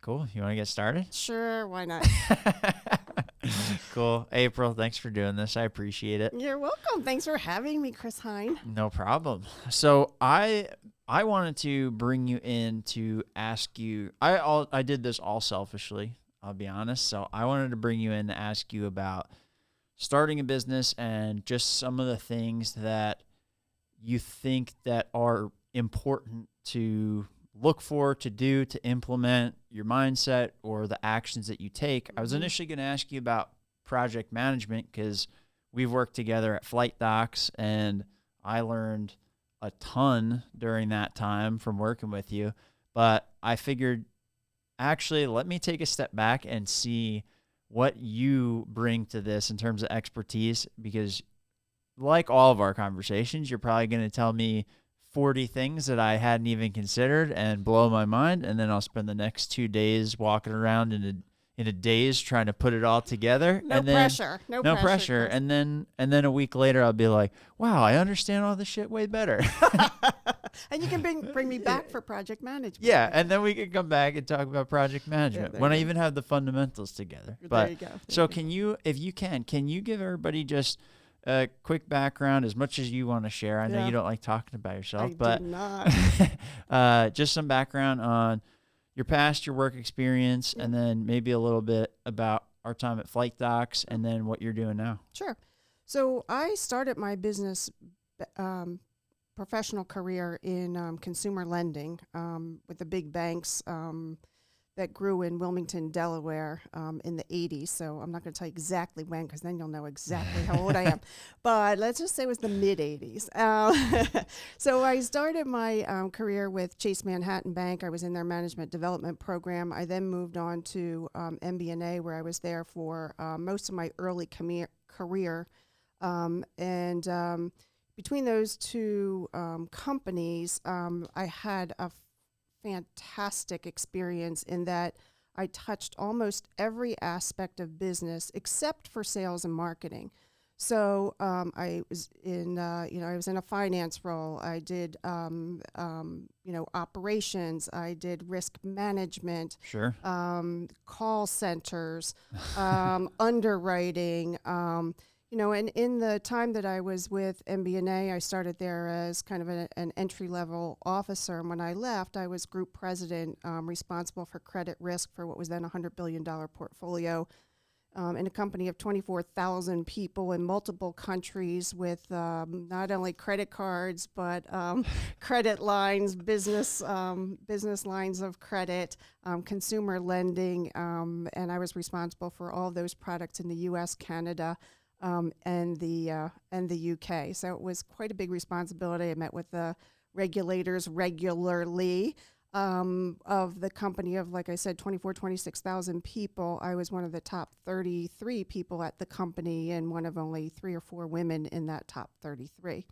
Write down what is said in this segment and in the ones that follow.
Cool. You want to get started? Sure, why not? Cool. April, thanks for doing this. I appreciate it. You're welcome. Thanks for having me, Chris Cheine. No problem. So I wanted to bring you in to ask you. I did this all selfishly, I'll be honest. So I wanted to bring you in to ask you about starting a business and just some of the things that you think that are important to look for, to do, to implement your mindset or the actions that you take. I was initially going to ask you about project management because we've worked together at Flightdocs and I learned a ton during that time from working with you. But I figured, actually, let me take a step back and see what you bring to this in terms of expertise, because like all of our conversations, you're probably going to tell me 40 things that I hadn't even considered and blow my mind, and then I'll spend the next 2 days walking around in a daze trying to put it all together. No pressure. No pressure. And then a week later I'll be like, wow, I understand all this shit way better. And you can bring me back for project management. Yeah, and then we can come back and talk about project management when I even have the fundamentals together. But there you go. So can you, if you can you give everybody just a quick background, as much as you want to share? I know you don't like talking about yourself, but do not. Just some background on your past, your work experience, and then maybe a little bit about our time at Flightdocs and then what you're doing now. Sure. So I started my business professional career in consumer lending with the big banks that grew in Wilmington, Delaware in the 80s. So I'm not going to tell you exactly when, because then you'll know exactly how old I am. But let's just say it was the mid-80s. So I started my career with Chase Manhattan Bank. I was in their management development program. I then moved on to MBNA, where I was there for most of my early career. Between those two companies, I had a fantastic experience in that I touched almost every aspect of business except for sales and marketing. So I was in, I was in a finance role. I did, operations. I did risk management. Sure. Call centers, underwriting. And in the time that I was with MBNA, I started there as kind of an entry-level officer. And when I left, I was group president, responsible for credit risk for what was then a $100 billion portfolio in a company of 24,000 people in multiple countries with not only credit cards, but credit lines, business lines of credit, consumer lending. And I was responsible for all those products in the U.S., Canada, and the UK. So it was quite a big responsibility. I met with the regulators regularly of the company of, like I said, 26,000 people. I was one of the top 33 people at the company and one of only 3 or 4 women in that top 33.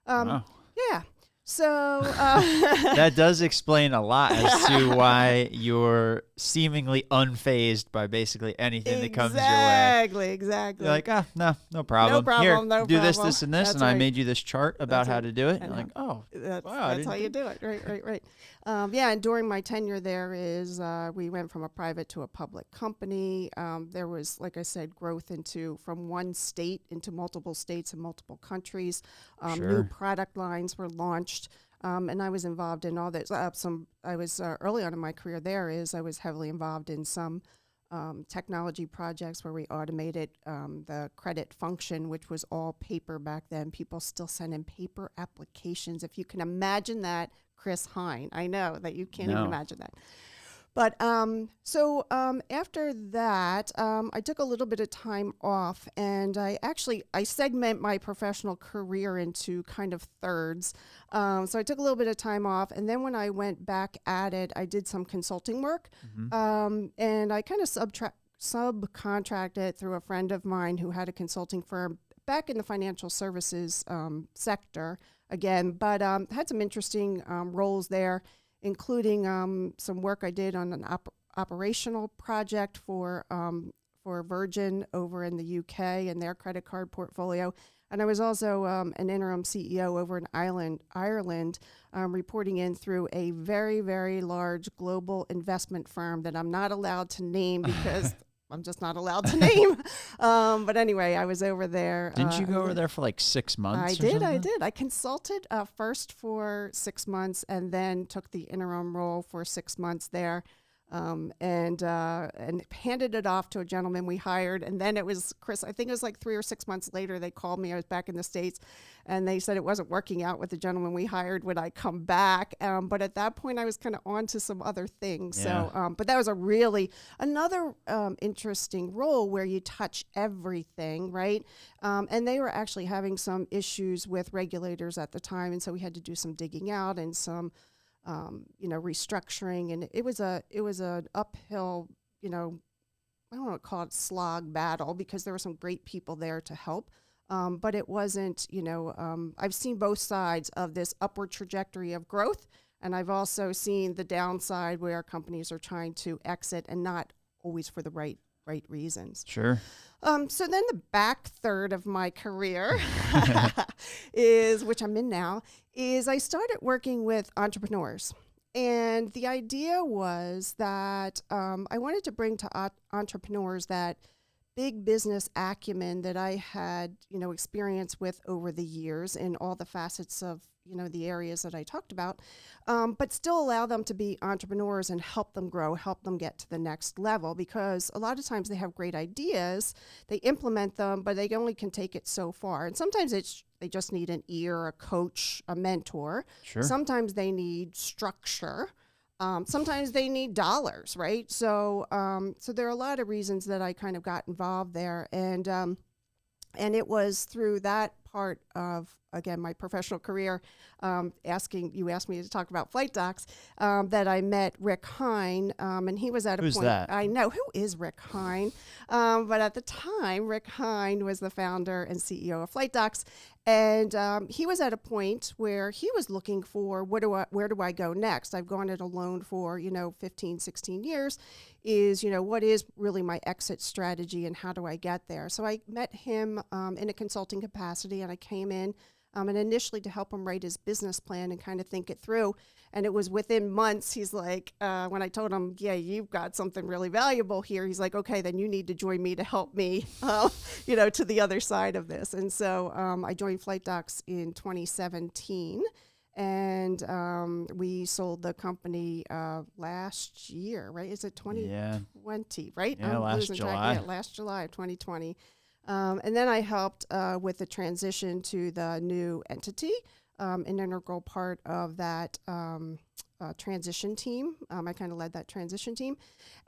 Wow. Yeah. So that does explain a lot as to why you're seemingly unfazed by basically anything that comes your way. Exactly. You're like, no problem. Here, do this, this, and this, That's and right. I made you this chart about how to do it. And you're like, oh, wow, that's how you do it. Right. And during my tenure there we went from a private to a public company. There was, like I said, growth from one state into multiple states and multiple countries. Sure. New product lines were launched. And I was involved in all this. I was early on in my career I was heavily involved in some technology projects where we automated the credit function, which was all paper back then. People still send in paper applications. If you can imagine that, Chris Cheine, I know that you can't even imagine that. But after that, I took a little bit of time off, and I segment my professional career into kind of thirds. So I took a little bit of time off, and then when I went back at it, I did some consulting work, and I kind of subcontracted through a friend of mine who had a consulting firm back in the financial services sector again, but had some interesting roles there, including some work I did on an operational project for Virgin over in the UK and their credit card portfolio. And I was also an interim CEO over in Ireland, reporting in through a very, very large global investment firm that I'm not allowed to name because I'm just not allowed to name. But anyway, I was over there. Didn't you go over there for like 6 months? I did. I consulted first for 6 months and then took the interim role for 6 months there. And handed it off to a gentleman we hired. And then it was Chris, I think it was like 3 or 6 months later, they called me. I was back in the States and they said it wasn't working out with the gentleman we hired. Would I come back? But at that point I was kind of on to some other things. Yeah. So, but that was another interesting role where you touch everything, right? And they were actually having some issues with regulators at the time. And so we had to do some digging out and some restructuring, and it was an uphill, I don't want to call it slog battle because there were some great people there to help. But it wasn't, I've seen both sides of this upward trajectory of growth. And I've also seen the downside where companies are trying to exit and not always for the right reasons. Sure. So then the back third of my career which I'm in now, is I started working with entrepreneurs. And the idea was that I wanted to bring to entrepreneurs that big business acumen that I had, experience with over the years in all the facets of, the areas that I talked about, but still allow them to be entrepreneurs and help them grow, help them get to the next level. Because a lot of times they have great ideas, they implement them, but they only can take it so far. And sometimes they just need an ear, a coach, a mentor. Sure. Sometimes they need structure. Sometimes they need dollars, right? So there are a lot of reasons that I kind of got involved there, and it was through that part of, again, my professional career. You asked me to talk about Flightdocs, that I met Rick Cheine, and he was at a Who's point. that? I know who is Rick Cheine, but at the time, Rick Cheine was the founder and CEO of Flightdocs. And he was at a point where he was looking for, where do I go next? I've gone it alone for, 15, 16 years. What is really my exit strategy and how do I get there? So I met him in a consulting capacity, and I came in and initially to help him write his business plan and kind of think it through. And it was within months, he's like, when I told him, yeah, you've got something really valuable here, he's like, okay, then you need to join me to help me, to the other side of this. And so I joined Flightdocs in 2017. And we sold the company last year, right? Is it 2020, right? Yeah, last July. Last July of 2020. And then I helped with the transition to the new entity, an integral part of that transition team. I kind of led that transition team.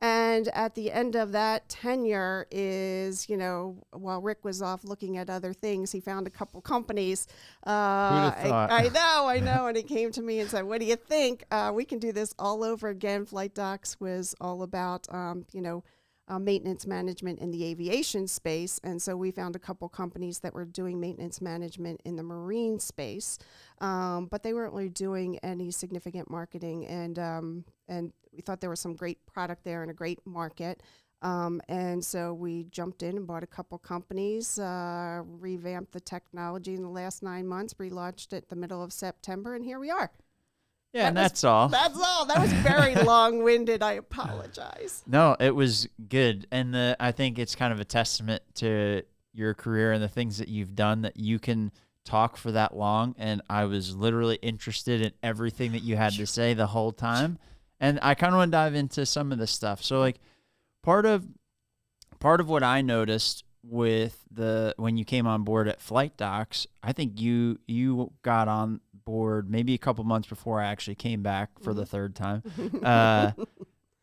And at the end of that tenure is, while Rick was off looking at other things, he found a couple companies. I know. And he came to me and said, what do you think? We can do this all over again. Flightdocs was all about, maintenance management in the aviation space. And so we found a couple companies that were doing maintenance management in the marine space, but they weren't really doing any significant marketing. And we thought there was some great product there and a great market. And so we jumped in and bought a couple companies, revamped the technology in the last 9 months, relaunched it the middle of September, and here we are. Yeah, that's all. That's all. That was very long-winded. I apologize. No, it was good. And I think it's kind of a testament to your career and the things that you've done that you can talk for that long. And I was literally interested in everything that you had to say the whole time. And I kind of want to dive into some of this stuff. So like part of what I noticed with when you came on board at Flightdocs, I think you got on board maybe a couple months before I actually came back for the third time.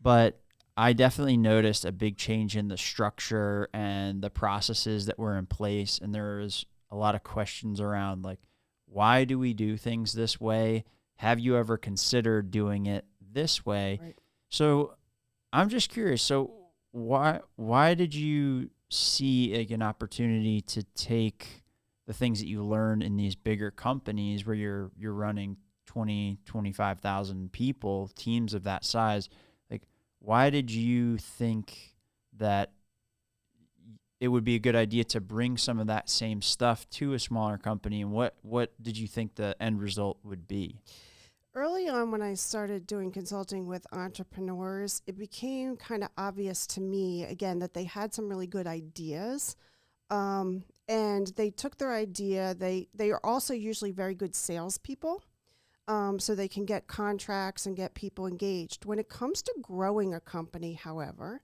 But I definitely noticed a big change in the structure and the processes that were in place. And there was a lot of questions around like, why do we do things this way? Have you ever considered doing it this way? Right. So I'm just curious. So why did you see like an opportunity to take the things that you learn in these bigger companies where you're running 20, 25,000 people, teams of that size? Like, why did you think that it would be a good idea to bring some of that same stuff to a smaller company? And what did you think the end result would be? Early on, when I started doing consulting with entrepreneurs, it became kind of obvious to me, again, that they had some really good ideas. And they took their idea. They are also usually very good salespeople, so they can get contracts and get people engaged. When it comes to growing a company, however,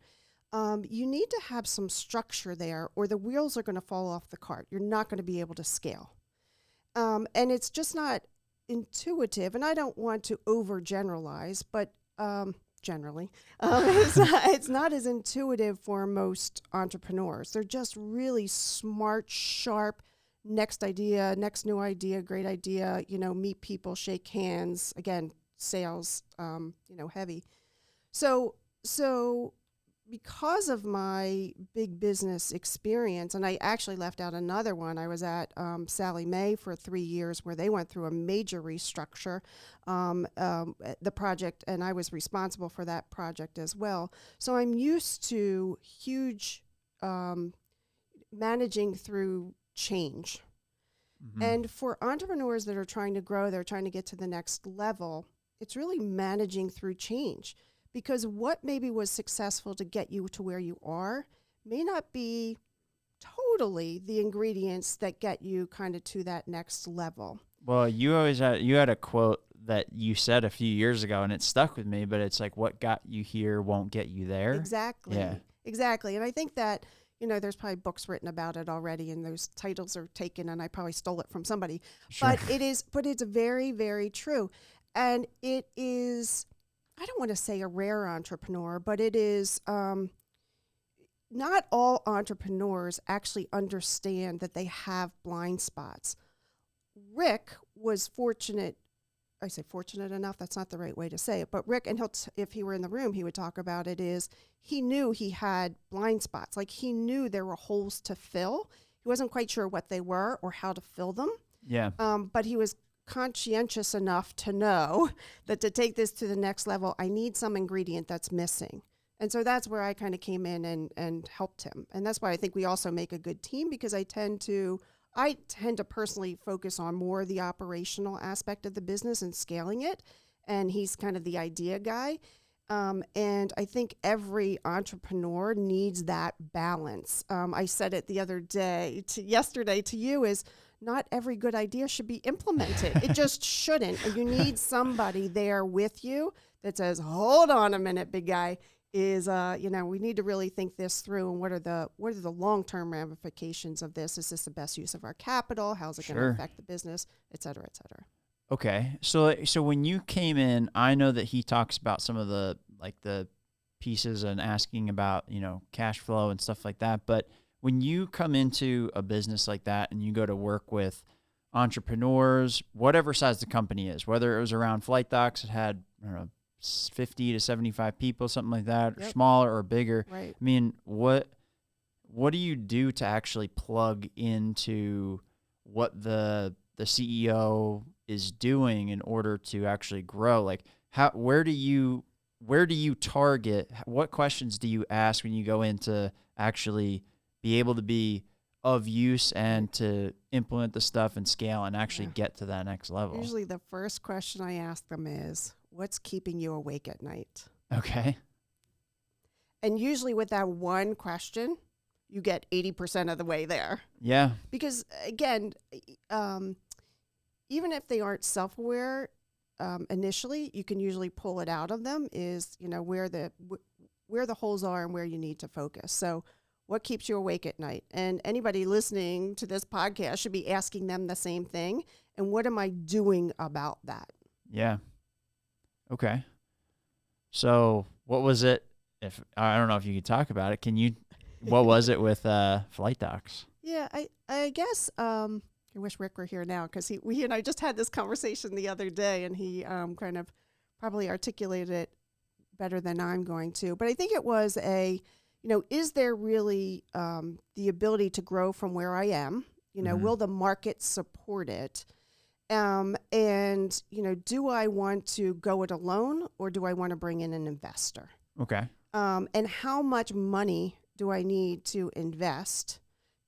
you need to have some structure there, or the wheels are going to fall off the cart. You're not going to be able to scale. And it's just not intuitive, and I don't want to overgeneralize, but generally, it's not as intuitive for most entrepreneurs. They're just really smart, sharp, next idea, next new idea, great idea, meet people, shake hands, again, sales, heavy. So because of my big business experience, and I actually left out another one. I was at Sallie Mae for 3 years, where they went through a major restructure, the project, and I was responsible for that project as well. So I'm used to huge managing through change. Mm-hmm. And for entrepreneurs that are trying to grow, they're trying to get to the next level, it's really managing through change. Because what maybe was successful to get you to where you are may not be totally the ingredients that get you kind of to that next level. Well, you had a quote that you said a few years ago, and it stuck with me, but it's like, what got you here won't get you there. Exactly. Yeah. Exactly. And I think that, there's probably books written about it already, and those titles are taken, and I probably stole it from somebody. Sure. But it's very, very true. And it is, I don't want to say a rare entrepreneur, but it is not all entrepreneurs actually understand that they have blind spots. Rick was fortunate. I say fortunate enough, that's not the right way to say it, but Rick, and if he were in the room, he would talk about it, is he knew he had blind spots. Like, he knew there were holes to fill. He wasn't quite sure what they were or how to fill them. Yeah. But he was conscientious enough to know that to take this to the next level, I need some ingredient that's missing. And so that's where I kind of came in and helped him. And that's why I think we also make a good team, because I tend to personally focus on more the operational aspect of the business and scaling it. And he's kind of the idea guy. And I think every entrepreneur needs that balance. I said it the other day, yesterday to you, is not every good idea should be implemented. It just shouldn't. And you need somebody there with you that says, hold on a minute, big guy. We need to really think this through, and what are the long-term ramifications of this? Is this the best use of our capital? How's it going to affect the business, et cetera, et cetera? Okay. So when you came in, I know that he talks about some of the pieces and asking about, cash flow and stuff like that. But when you come into a business like that and you go to work with entrepreneurs, whatever size the company is, whether it was around Flightdocs, it had, 50 to 75 people, something like that, or smaller or bigger. Right. I mean, what do you do to actually plug into what the CEO is doing in order to actually grow? Like, where do you target? What questions do you ask when you go in to actually be able to be of use and to implement the stuff and scale and actually get to that next level? Usually the first question I ask them is, what's keeping you awake at night? Okay. And usually with that one question, you get 80% of the way there. Yeah. Because again, even if they aren't self-aware initially, you can usually pull it out of them, is, where the holes are and where you need to focus. So what keeps you awake at night? And anybody listening to this podcast should be asking them the same thing. And what am I doing about that? Yeah. Okay. So what was it? I don't know if you could talk about it. What was it with Flightdocs? Yeah, I guess I wish Rick were here now, because we and I just had this conversation the other day, and he kind of probably articulated it better than I'm going to. But I think it was is there really the ability to grow from where I am? Will the market support it? And, do I want to go it alone, or do I want to bring in an investor? Okay. And how much money do I need to invest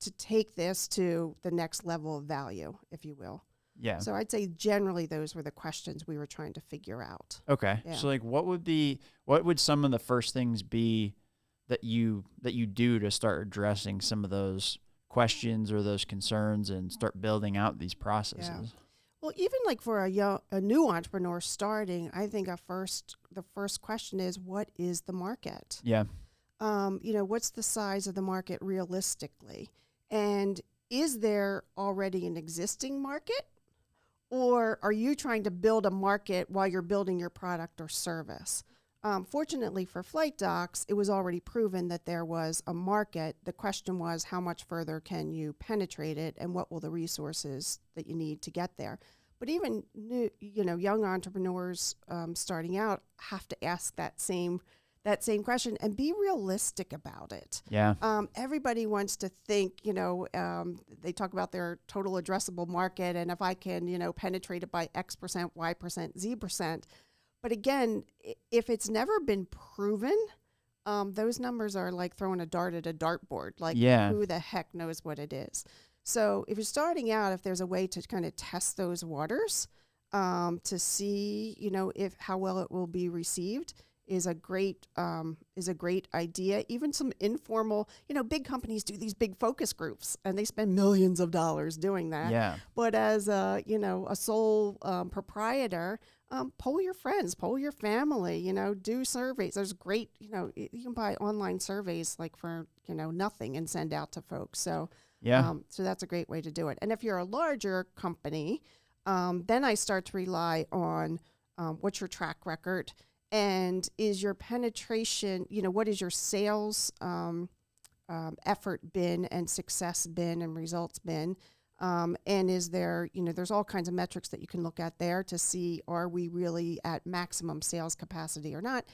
to take this to the next level of value, if you will? Yeah. So I'd say generally those were the questions we were trying to figure out. Okay. Yeah. So like what would some of the first things be that you do to start addressing some of those questions or those concerns and start building out these processes? Yeah. Well, even like for a new entrepreneur starting, I think the first question is, what is the market? Yeah. What's the size of the market realistically? And is there already an existing market? Or are you trying to build a market while you're building your product or service? Fortunately for Flightdocs, it was already proven that there was a market. The question was, how much further can you penetrate it, and what will the resources that you need to get there? But even new, young entrepreneurs starting out have to ask that same question and be realistic about it. Yeah. Everybody wants to think, they talk about their total addressable market, and if I can, penetrate it by X percent, Y percent, Z percent. But again, if it's never been proven, those numbers are like throwing a dart at a dartboard. Like, who the heck knows what it is? So if you're starting out, if there's a way to kind of test those waters to see, if how well it will be received, is a great idea. Even some informal, big companies do these big focus groups, and they spend millions of dollars doing that. Yeah. But as a sole proprietor, poll your friends, poll your family. Do surveys. There's great, you can buy online surveys like for nothing and send out to folks. So so that's a great way to do it. And if you're a larger company, then I start to rely on what's your track record. And is your penetration, what is your sales effort been and success been and results been? And is there, there's all kinds of metrics that you can look at there to see, are we really at maximum sales capacity or not?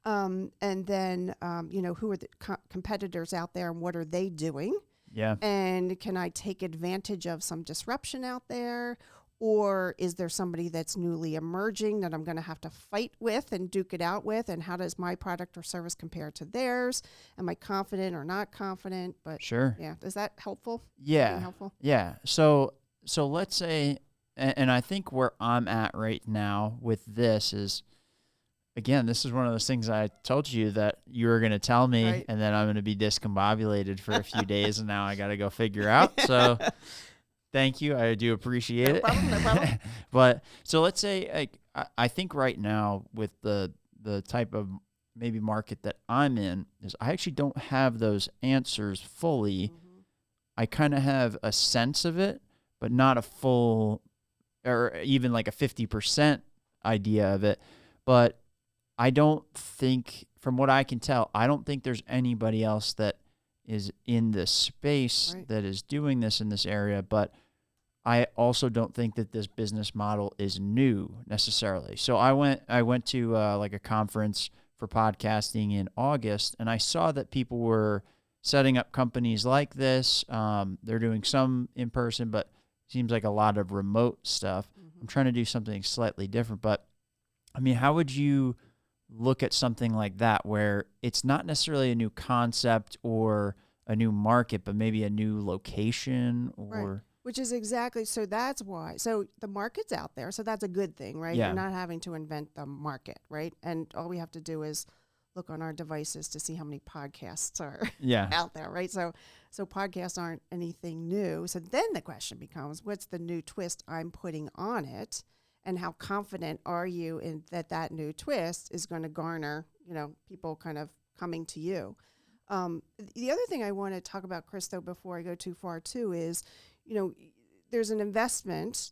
And then, who are the competitors out there and what are they doing? Yeah. And can I take advantage of some disruption out there? Or is there somebody that's newly emerging that I'm going to have to fight with and duke it out with? And how does my product or service compare to theirs? Am I confident or not confident? But sure. Yeah. Is that helpful? Yeah. Helpful? Yeah. So let's say, and I think where I'm at right now with this is, again, this is one of those things I told you that you were going to tell me, Right. and then I'm going to be discombobulated for a few days, and now I got to go figure out. So thank you. I do appreciate it. No problem. But so let's say, I think right now with the type of maybe market that I'm in is I actually don't have those answers fully. Mm-hmm. I kind of have a sense of it, but not a full or even like a 50% idea of it. But I don't think, from what I can tell, I don't think there's anybody else that is in this space Right. that is doing this in this area. But I also don't think that this business model is new necessarily. So I went to like a conference for podcasting in August, and I saw that people were setting up companies like this. They're doing some in person, but seems like a lot of remote stuff. Mm-hmm. I'm trying to do something slightly different, but I mean, how would you look at something like that where it's not necessarily a new concept or a new market, but maybe a new location or... Right. Which is exactly, so that's why. So the market's out there, so that's a good thing, right? Yeah. You're not having to invent the market, right? And all we have to do is look on our devices to see how many podcasts are out there, right? So podcasts aren't anything new. So then the question becomes, what's the new twist I'm putting on it? And how confident are you in that new twist is going to garner, people kind of coming to you? The other thing I want to talk about, Chris, though, before I go too far too, is, there's an investment.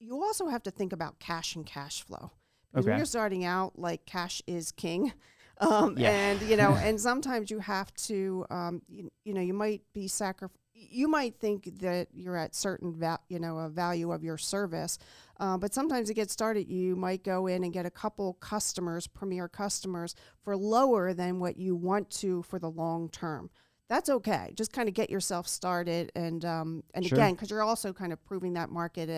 You also have to think about cash and cash flow. Because when you're starting out, like, cash is king. And, and sometimes you have to, you might be you might think that you're at certain, a value of your service. But sometimes to get started, you might go in and get a couple customers, premier customers, for lower than what you want to for the long term. That's okay. Just kind of get yourself started. And Sure. Again, because you're also kind of proving that market.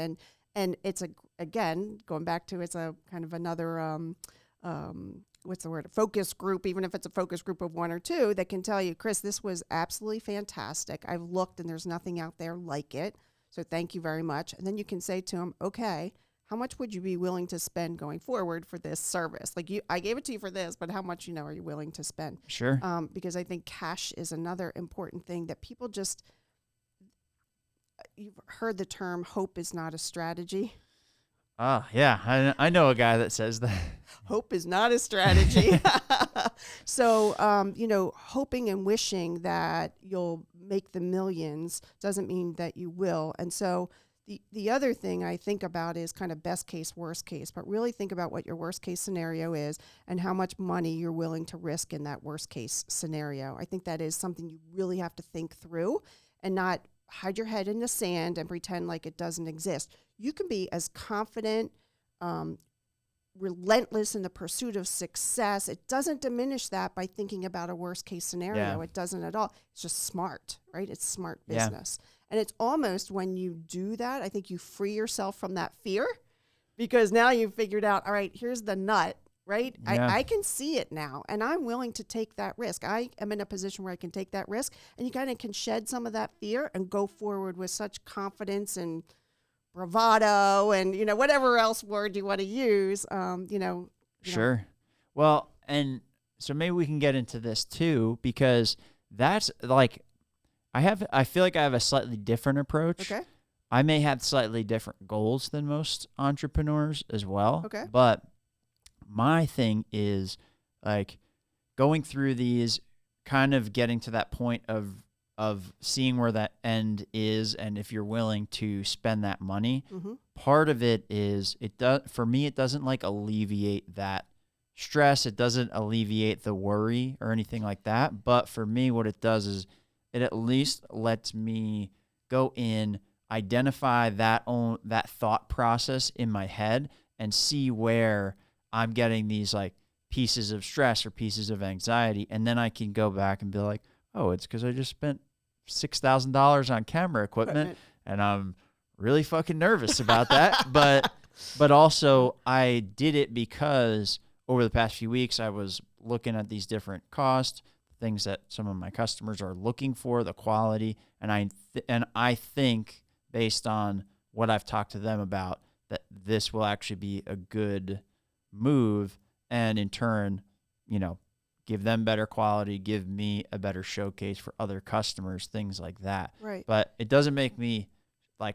And it's, again, going back to, it's a kind of another what's the word? A focus group, even if it's a focus group of 1 or 2, that can tell you, Chris, this was absolutely fantastic. I've looked and there's nothing out there like it. So thank you very much. And then you can say to them, okay, how much would you be willing to spend going forward for this service? Like I gave it to you for this, but how much, are you willing to spend? Sure. Because I think cash is another important thing that people just, you've heard the term, hope is not a strategy. Yeah, I know a guy that says that. Hope is not a strategy. So, hoping and wishing that you'll make the millions doesn't mean that you will. And so the other thing I think about is kind of best case, worst case, but really think about what your worst case scenario is and how much money you're willing to risk in that worst case scenario. I think that is something you really have to think through and not hide your head in the sand and pretend like it doesn't exist. You can be as confident, relentless in the pursuit of success. It doesn't diminish that by thinking about a worst case scenario. Yeah. It doesn't at all. It's just smart, right? It's smart Yeah. business. And it's almost when you do that, I think you free yourself from that fear because now you've figured out, all right, here's the nut, right? Yeah. I can see it now and I'm willing to take that risk. I am in a position where I can take that risk and you kind of can shed some of that fear and go forward with such confidence and bravado and, whatever else word you want to use, Sure. Well, and so maybe we can get into this too, because that's like, I feel like I have a slightly different approach. Okay. I may have slightly different goals than most entrepreneurs as well. Okay. But my thing is like going through these, kind of getting to that point of seeing where that end is, and if you're willing to spend that money. Mm-hmm. Part of it is for me, it doesn't like alleviate that stress. It doesn't alleviate the worry or anything like that. But for me, what it does is it at least lets me go in, identify that thought process in my head and see where I'm getting these like pieces of stress or pieces of anxiety. And then I can go back and be like, oh, it's because I just spent $6,000 on camera equipment and I'm really fucking nervous about that. But also I did it because over the past few weeks, I was looking at these different costs, things that some of my customers are looking for, the quality. And I think based on what I've talked to them about, that this will actually be a good move. And in turn, give them better quality, give me a better showcase for other customers, things like that. Right. But it doesn't make me I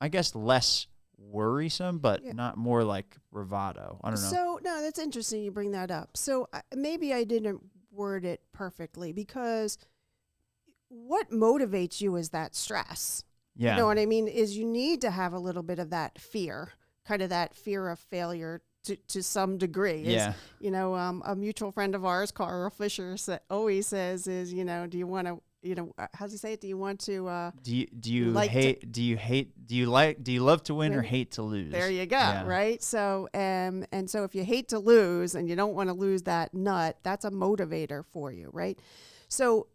guess less worrisome, but not more like bravado. I don't know. So, no, that's interesting you bring that up. So maybe I didn't word it perfectly because what motivates you is that stress. Yeah. You know what I mean? Is you need to have a little bit of that fear, kind of that fear of failure to some degree. Yeah. A mutual friend of ours, Carl Fisher, always says is, do you want to, how's he say it? Do you want to, do you love to win or hate to lose? There you go. Yeah. Right. So, and so if you hate to lose and you don't want to lose that nut, that's a motivator for you. Right. So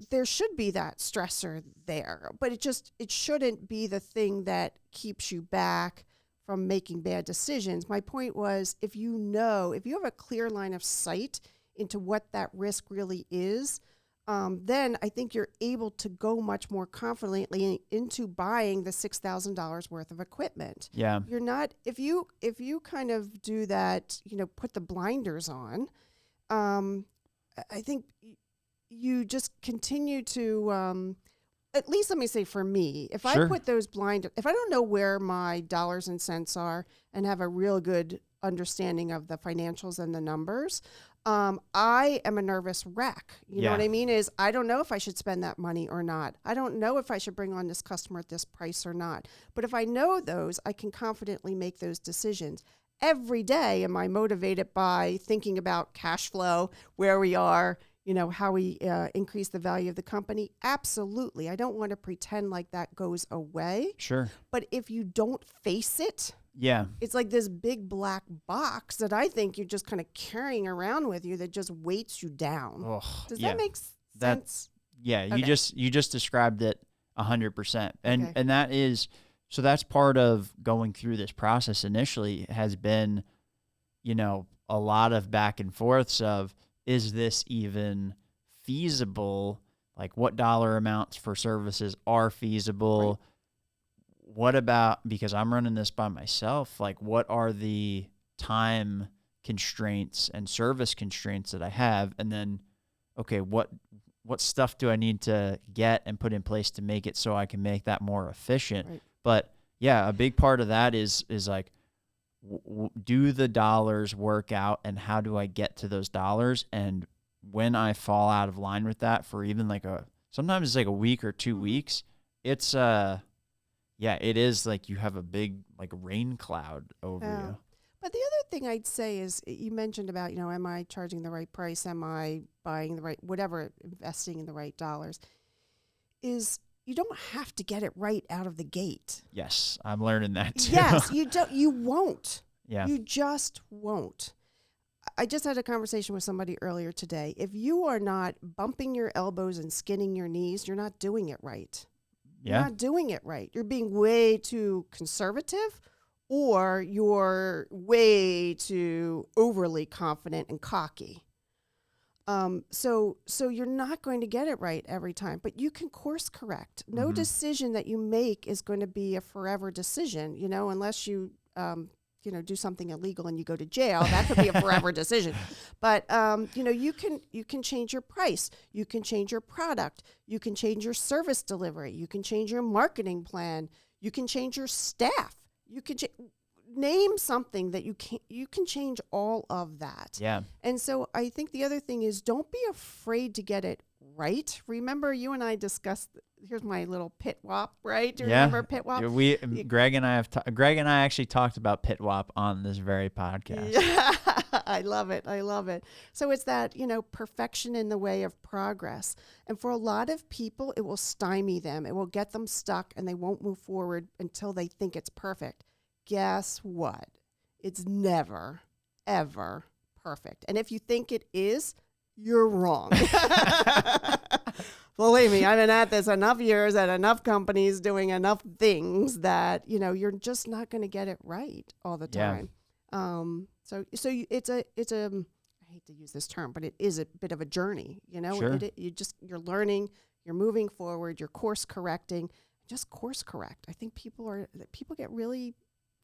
there should be that stressor there, but it shouldn't be the thing that keeps you back from making bad decisions. My point was, if you have a clear line of sight into what that risk really is, then I think you're able to go much more confidently into buying the $6,000 worth of equipment. Yeah. You're not, if you kind of do that, put the blinders on, I think you just continue to, at least let me say for me, if Sure. I put those if I don't know where my dollars and cents are and have a real good understanding of the financials and the numbers, I am a nervous wreck. You know what I mean? I don't know if I should spend that money or not. I don't know if I should bring on this customer at this price or not. But if I know those, I can confidently make those decisions. Every day, am I motivated by thinking about cash flow, where we are, how we increase the value of the company? Absolutely. I don't want to pretend like that goes away. Sure. But if you don't face it, Yeah. it's like this big black box that I think you're just kind of carrying around with you that just weights you down. Ugh, Does yeah. that make sense? Yeah, you Okay. just described it 100%. And Okay. that's part of going through this process initially has been a lot of back and forths of, is this even feasible? Like, what dollar amounts for services are feasible? Right. What about, because I'm running this by myself, like, what are the time constraints and service constraints that I have? And then, okay, what stuff do I need to get and put in place to make it so I can make that more efficient? Right. But yeah, a big part of that is like, do the dollars work out, and how do I get to those dollars? And when I fall out of line with that for even sometimes it's like a week or 2 weeks, it's it is like you have a big like rain cloud over you. But the other thing I'd say is, you mentioned about, am I charging the right price? Am I buying the right, whatever, investing in the right dollars? Is you don't have to get it right out of the gate. Yes, I'm learning that too. Yes, you won't. Yeah. You just won't. I just had a conversation with somebody earlier today. If you are not bumping your elbows and skinning your knees, you're not doing it right. Yeah. You're not doing it right. You're being way too conservative, or you're way too overly confident and cocky. So you're not going to get it right every time, but you can course correct. No decision that you make is going to be a forever decision, unless you, do something illegal and you go to jail. That could be a forever decision. But, you can change your price. You can change your product. You can change your service delivery. You can change your marketing plan. You can change your staff. You can name something that you can change all of that. Yeah. And so I think the other thing is, don't be afraid to get it right. Remember, you and I discussed, here's my little pit wop, right? Do you remember pit wop? Greg and I actually talked about pit wop on this very podcast. Yeah. I love it. So it's that, perfection in the way of progress. And for a lot of people, it will stymie them. It will get them stuck, and they won't move forward until they think it's perfect. Guess what? It's never, ever perfect. And if you think it is, you're wrong. Believe me, I've been at this enough years at enough companies doing enough things that, you're just not going to get it right all the time. So it's a, I hate to use this term, but it is a bit of a journey, Sure. You're learning, you're moving forward, you're course correcting. Just course correct. I think people get really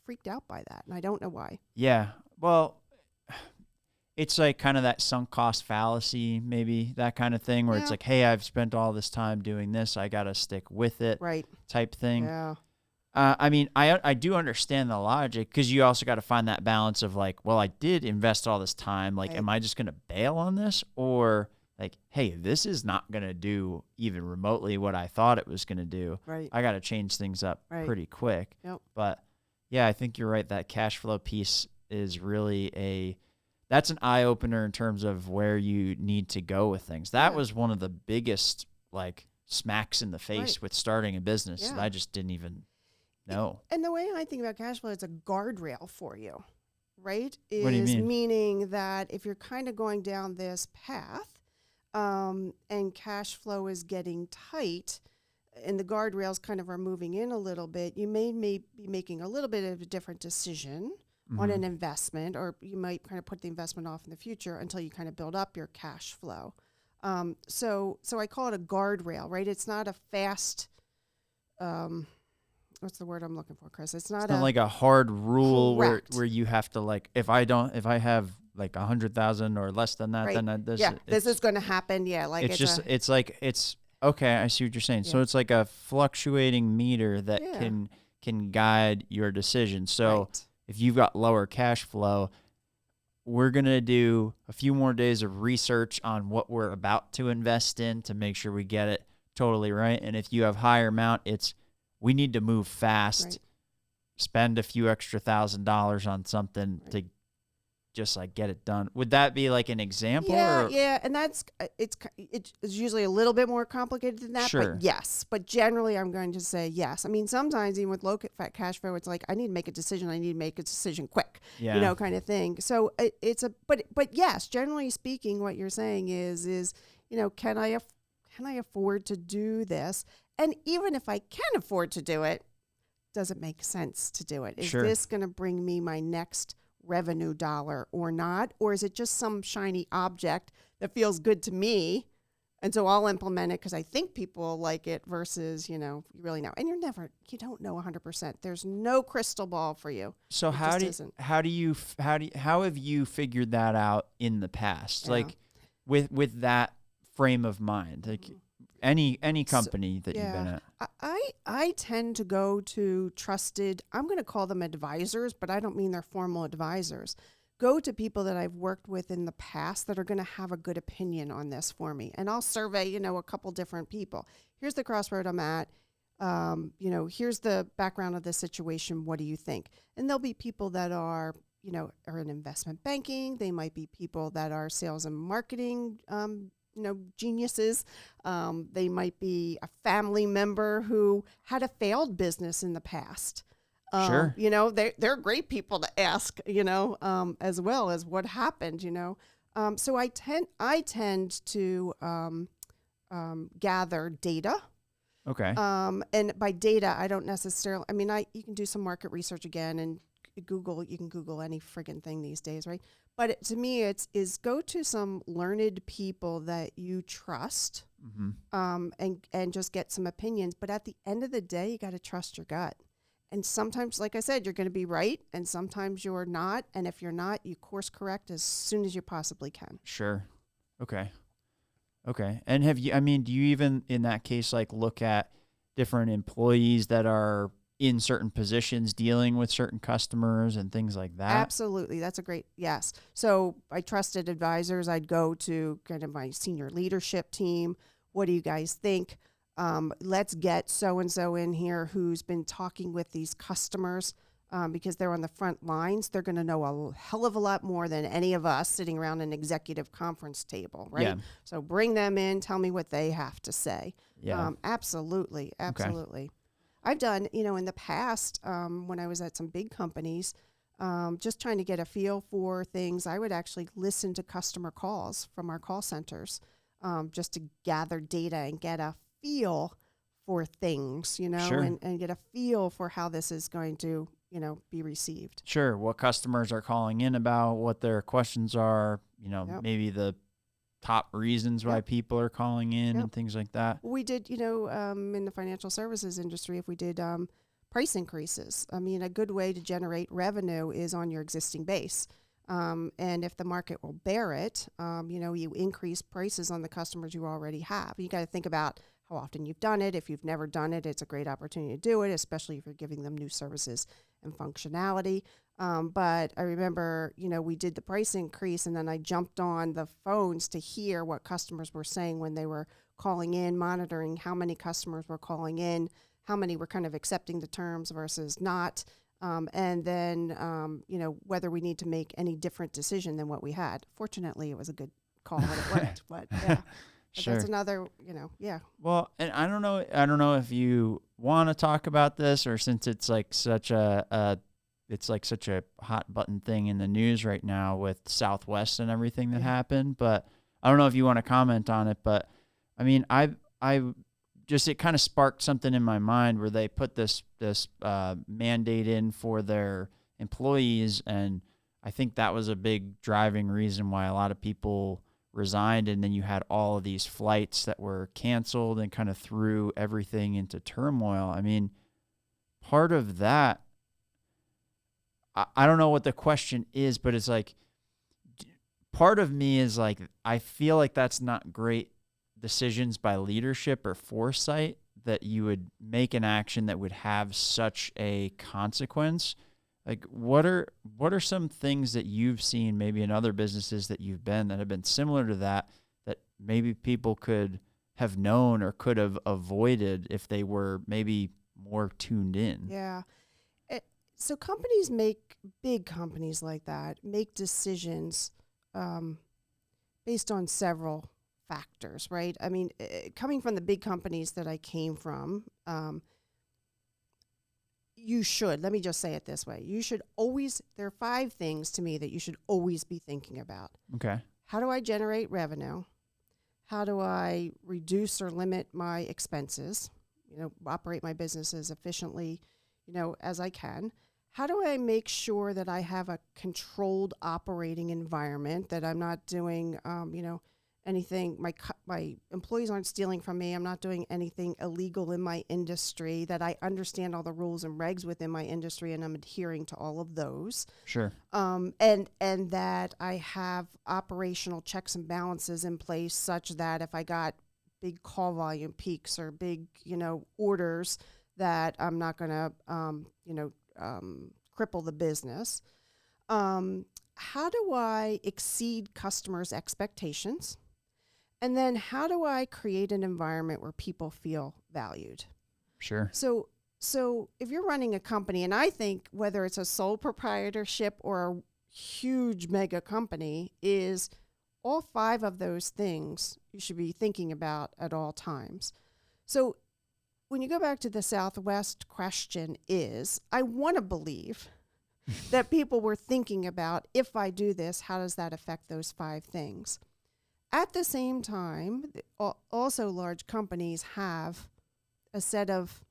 freaked out by that, and I don't know why. Yeah. Well, it's like kind of that sunk cost fallacy, maybe that kind of thing, where it's like, hey, I've spent all this time doing this, I got to stick with it, right? Type thing. Yeah. I mean, I do understand the logic, because you also got to find that balance of like, well, I did invest all this time. Like, am I just going to bail on this? Or like, hey, this is not going to do even remotely what I thought it was going to do. Right. I got to change things up pretty quick. Yep. But yeah, I think you're right. That cash flow piece is really that's an eye opener in terms of where you need to go with things. That was one of the biggest like smacks in the face with starting a business that I just didn't even know. And the way I think about cash flow, it's a guardrail for you, right? What do you mean? Meaning that if you're kind of going down this path, and cash flow is getting tight, and the guardrails kind of are moving in a little bit, you may be making a little bit of a different decision on an investment, or you might kind of put the investment off in the future until you kind of build up your cash flow. So I call it a guardrail, right? It's not a fast, what's the word I'm looking for, Chris? It's not like a hard rule where you have to like, if I have like 100,000 or less than that, then this is going to happen. Yeah. Like it's okay. I see what you're saying. Yeah. So it's like a fluctuating meter that can guide your decision. So if you've got lower cash flow, we're going to do a few more days of research on what we're about to invest in to make sure we get it totally right. And if you have higher amount, we need to move fast, spend a few extra $1,000s on something to just like get it done. Would that be like an example? Yeah. And it's usually a little bit more complicated than that, but yes. But generally I'm going to say yes. I mean, sometimes even with low cash flow, it's like, I need to make a decision. I need to make a decision quick, kind of thing. So but yes, generally speaking, what you're saying is, can I afford to do this? And even if I can afford to do it, does it make sense to do it? Is this going to bring me my next revenue dollar or not? Or is it just some shiny object that feels good to me? And so I'll implement it because I think people will like it versus, you really know. And you don't know 100%. There's no crystal ball for you. So how have you figured that out in the past? Yeah. Like with that frame of mind, like any company that you've been at. I tend to go to trusted, I'm going to call them advisors, but I don't mean they're formal advisors. Go to people that I've worked with in the past that are going to have a good opinion on this for me. And I'll survey, a couple different people. Here's the crossroad I'm at. Here's the background of the situation. What do you think? And there'll be people that are in investment banking. They might be people that are sales and marketing, geniuses. They might be a family member who had a failed business in the past. Sure. They're great people to ask, as well as what happened, So I tend to gather data. Okay. And by data, I don't necessarily, you can do some market research again and you can Google any friggin' thing these days, right? But to me, is go to some learned people that you trust, and just get some opinions. But at the end of the day, you got to trust your gut. And sometimes, like I said, you're going to be right, and sometimes you're not. And if you're not, you course correct as soon as you possibly can. Sure. Okay. And do you even in that case look at different employees that are in certain positions dealing with certain customers and things like that? Absolutely. That's yes. So I trusted advisors. I'd go to kind of my senior leadership team. What do you guys think? Let's get so-and-so in here who's been talking with these customers because they're on the front lines. They're going to know a hell of a lot more than any of us sitting around an executive conference table, right? Yeah. So bring them in, tell me what they have to say. Yeah. Absolutely. Okay. I've done, in the past, when I was at some big companies, just trying to get a feel for things, I would actually listen to customer calls from our call centers just to gather data and get a feel for things, Sure. and get a feel for how this is going to, be received. Sure. What customers are calling in about, what their questions are, Yep. maybe the top reasons why people are calling in and things like that. We did, in the financial services industry, if we did price increases, a good way to generate revenue is on your existing base. And if the market will bear it, you increase prices on the customers you already have. You got to think about how often you've done it. If you've never done it, it's a great opportunity to do it, especially if you're giving them new services and functionality. But I remember, we did the price increase and then I jumped on the phones to hear what customers were saying when they were calling in, monitoring how many customers were calling in, how many were kind of accepting the terms versus not. And then, whether we need to make any different decision than what we had. Fortunately, it was a good call when it worked, but yeah. But Sure. that's another, yeah. Well, and I don't know if you want to talk about this or since it's such a hot button thing in the news right now with Southwest and everything that happened, but I don't know if you want to comment on it, but it kind of sparked something in my mind where they put this mandate in for their employees, and I think that was a big driving reason why a lot of people resigned, and then you had all of these flights that were canceled and kind of threw everything into turmoil. Part of that, I don't know what the question is, but it's part of me is I feel like that's not great decisions by leadership or foresight that you would make an action that would have such a consequence. What are some things that you've seen maybe in other businesses that you've been that have been similar to that maybe people could have known or could have avoided if they were maybe more tuned in? Yeah. So big companies like that, make decisions based on several factors, right? Coming from the big companies that I came from, let me just say it this way. There are 5 things to me that you should always be thinking about. Okay. How do I generate revenue? How do I reduce or limit my expenses? Operate my business as efficiently, as I can. how do I make sure that I have a controlled operating environment, that I'm not doing, anything, my employees aren't stealing from me, I'm not doing anything illegal in my industry, that I understand all the rules and regs within my industry and I'm adhering to all of those. Sure. And that I have operational checks and balances in place such that if I got big call volume peaks or big, orders, that I'm not going to, cripple the business. How do I exceed customers' expectations? And then how do I create an environment where people feel valued? Sure. So if you're running a company, and I think whether it's a sole proprietorship or a huge mega company, is all 5 of those things you should be thinking about at all times. So when you go back to the Southwest question is, I want to believe that people were thinking about, if I do this, how does that affect those 5 things? At the same time, also large companies have a set of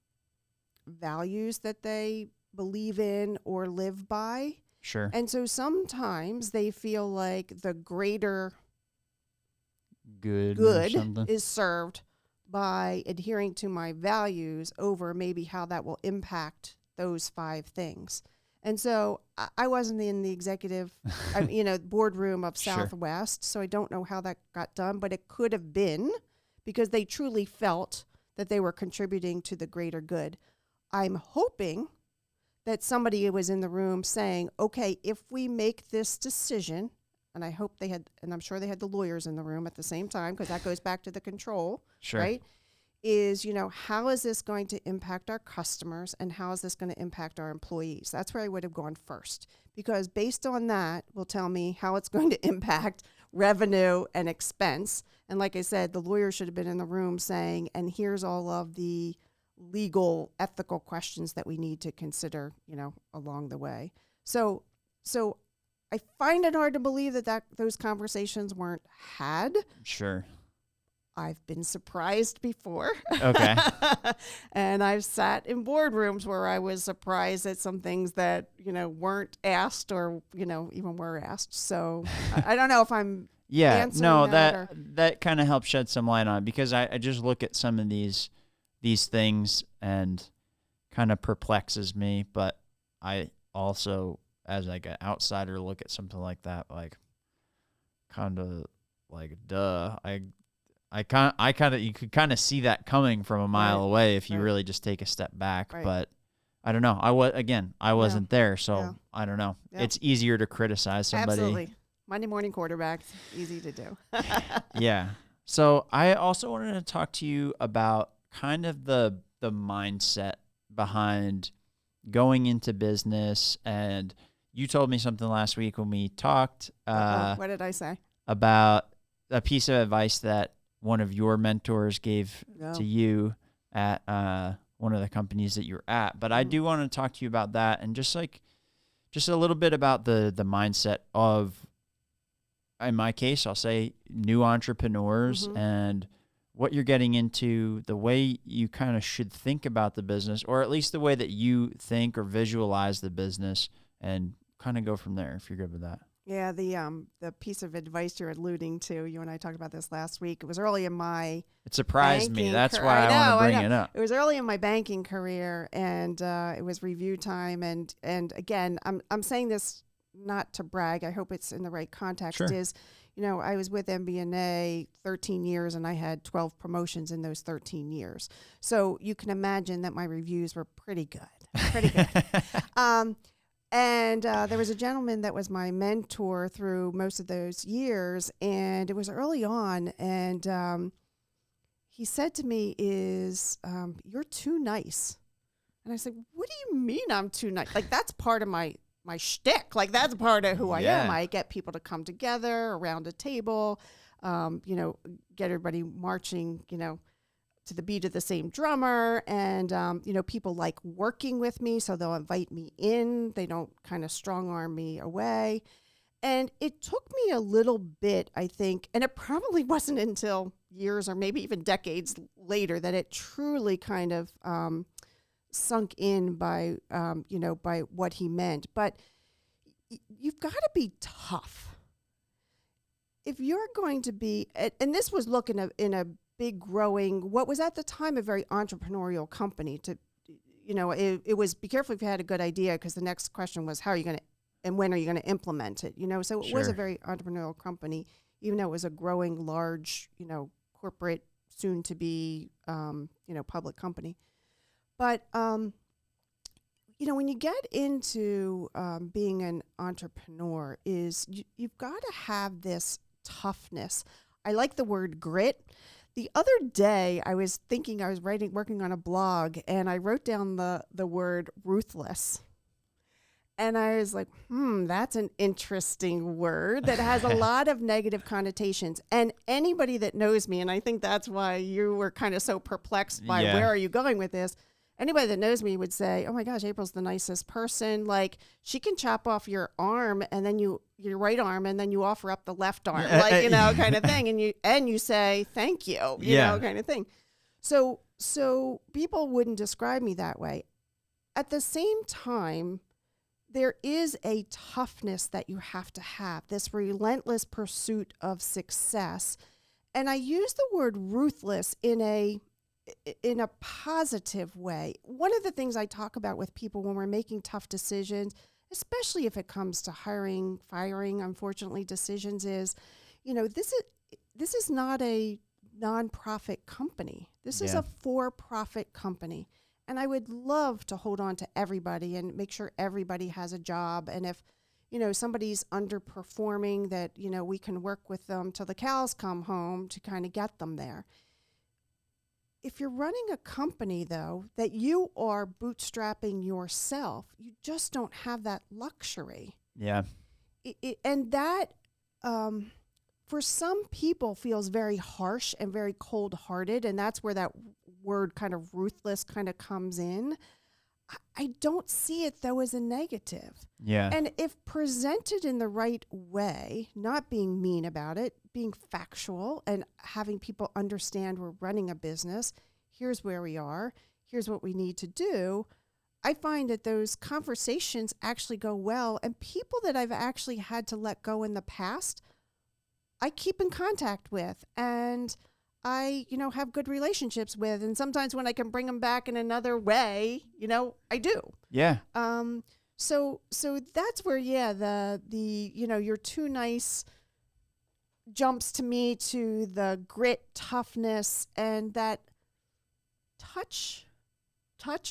values that they believe in or live by. Sure. And so sometimes they feel like the greater good is served by adhering to my values over maybe how that will impact those 5 things. And so I wasn't in the executive, boardroom of Southwest, so I don't know how that got done, but it could have been because they truly felt that they were contributing to the greater good. I'm hoping that somebody was in the room saying, okay, if we make this decision, and I hope they had, and I'm sure they had the lawyers in the room at the same time, because that goes back to the control, right? Is, how is this going to impact our customers and how is this going to impact our employees? That's where I would have gone first, because based on that will tell me how it's going to impact revenue and expense. And like I said, the lawyer should have been in the room saying, and here's all of the legal, ethical questions that we need to consider, along the way. So I find it hard to believe that those conversations weren't had. Sure. I've been surprised before. Okay. And I've sat in boardrooms where I was surprised at some things that, weren't asked or, even were asked. So I don't know if I'm that kind of helps shed some light on it, because I just look at some of these things and kind of perplexes me, but I also, as like an outsider, look at something like that, like kind of like, duh. You could kind of see that coming from a mile away if you really just take a step back. Right. But I don't know. I wasn't there, so I don't know. Yep. It's easier to criticize somebody. Absolutely. Monday morning quarterbacks, easy to do. Yeah. So I also wanted to talk to you about kind of the mindset behind going into business. And you told me something last week when we talked. What did I say? About a piece of advice that one of your mentors gave to you at one of the companies that you're at. But I do want to talk to you about that, and just a little bit about the mindset of, in my case, I'll say new entrepreneurs and what you're getting into, the way you kind of should think about the business, or at least the way that you think or visualize the business, and kind of go from there, if you're good with that. Yeah, the piece of advice you're alluding to, you and I talked about this last week. It was early in my It surprised me. That's why I want to bring it up. It was early in my banking career, and it was review time. And again, I'm saying this not to brag. I hope it's in the right context. Sure. Is, I was with MBNA 13 years, and I had 12 promotions in those 13 years. So you can imagine that my reviews were pretty good. And there was a gentleman that was my mentor through most of those years, and it was early on, and he said to me, you're too nice. And I said, what do you mean I'm too nice? Like, that's part of my shtick. Like, that's part of who I am. I get people to come together around a table, get everybody marching, to the beat of the same drummer. And, people like working with me, so they'll invite me in. They don't kind of strong arm me away. And it took me a little bit, I think, and it probably wasn't until years or maybe even decades later that it truly kind of sunk in by, by what he meant. But you've got to be tough. If you're going to be, and this was in a big growing, what was at the time a very entrepreneurial company. It was, be careful if you had a good idea, because the next question was, how are you going to, and when are you going to implement it? So it was a very entrepreneurial company, even though it was a growing, large, corporate, soon to be, public company. But, when you get into being an entrepreneur, you've got to have this toughness. I like the word grit. The other day, I was working on a blog, and I wrote down the word ruthless. And I was like, that's an interesting word that has a lot of negative connotations. And anybody that knows me, and I think that's why you were kind of so perplexed by where are you going with this, anybody that knows me would say, oh my gosh, April's the nicest person. Like, she can chop off your arm, and then your right arm, and then you offer up the left arm, kind of thing. And you say, thank you, kind of thing. So people wouldn't describe me that way. At the same time, there is a toughness that you have to have, this relentless pursuit of success. And I use the word ruthless in a positive way. One of the things I talk about with people when we're making tough decisions, especially if it comes to hiring, firing, unfortunately, decisions is, this is not a nonprofit company. This is a for-profit company. And I would love to hold on to everybody and make sure everybody has a job. And if, somebody's underperforming, that, we can work with them till the cows come home to kind of get them there. If you're running a company, though, that you are bootstrapping yourself, you just don't have that luxury. Yeah. And that, for some people, feels very harsh and very cold-hearted, and that's where that word kind of ruthless kind of comes in. I don't see it, though, as a negative. Yeah. And if presented in the right way, not being mean about it, being factual and having people understand we're running a business, here's where we are, here's what we need to do, I find that those conversations actually go well. And people that I've actually had to let go in the past, I keep in contact with, and I, have good relationships with. And sometimes when I can bring them back in another way, I do. Yeah. So that's where, you're too nice jumps to me to the grit, toughness, and that touch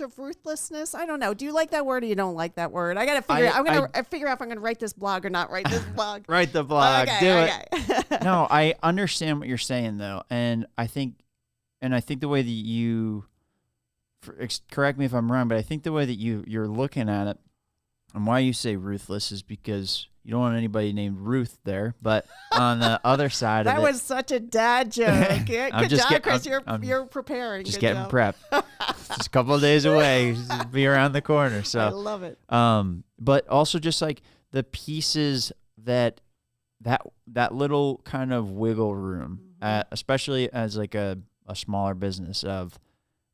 of ruthlessness. I don't know. Do you like that word or you don't like that word? I got to figure out. I'm going to figure out if I'm going to write this blog or not write this blog. Write the blog. Do it. No, I understand what you're saying, though. And I think the way that you, correct me if I'm wrong, but I think the way that you're looking at it and why you say ruthless is because you don't want anybody named Ruth there. But on the other side of it. That was such a dad joke. Good job, Chris. You're preparing. Just getting prepped. Just a couple of days away. Just be around the corner. So I love it. But also just like the pieces that little kind of wiggle room, especially as like a smaller business of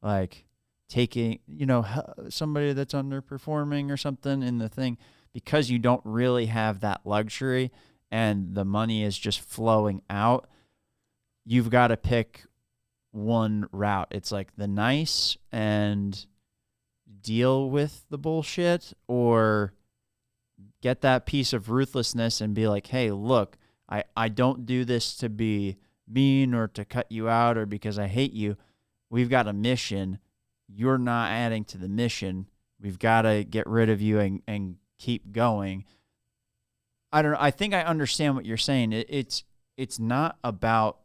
like taking, somebody that's underperforming or something in the thing, because you don't really have that luxury and the money is just flowing out, you've got to pick one route. It's like the nice and deal with the bullshit, or get that piece of ruthlessness and be like, hey, look, I don't do this to be mean or to cut you out or because I hate you. We've got a mission. You're not adding to the mission. We've got to get rid of you and keep going. I don't know. I think I understand what you're saying. It's not about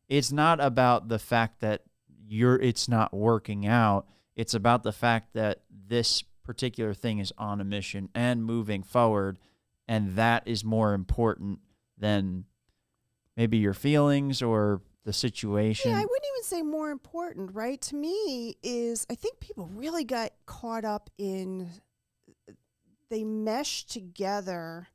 the fact that it's not working out. It's about the fact that this particular thing is on a mission and moving forward, and that is more important than maybe your feelings or the situation. Yeah, I wouldn't even say more important, right? To me I think people really got caught up in, they mesh together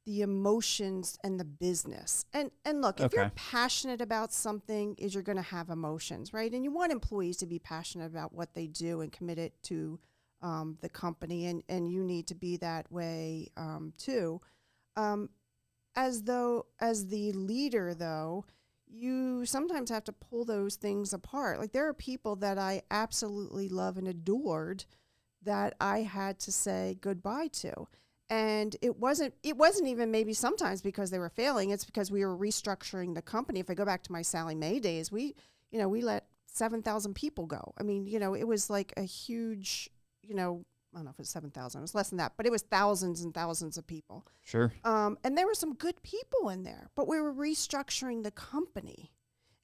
the emotions and the business. And look, if you're passionate about something, is you're going to have emotions, right? And you want employees to be passionate about what they do and committed to the company, and you need to be that way too. As the leader, though, you sometimes have to pull those things apart. Like, there are people that I absolutely love and adored that I had to say goodbye to. And it wasn't even maybe sometimes because they were failing. It's because we were restructuring the company. If I go back to my Sallie Mae days, we let 7,000 people go. I mean, it was like a huge, I don't know if it was 7,000. It was less than that, but it was thousands and thousands of people. Sure. And there were some good people in there, but we were restructuring the company.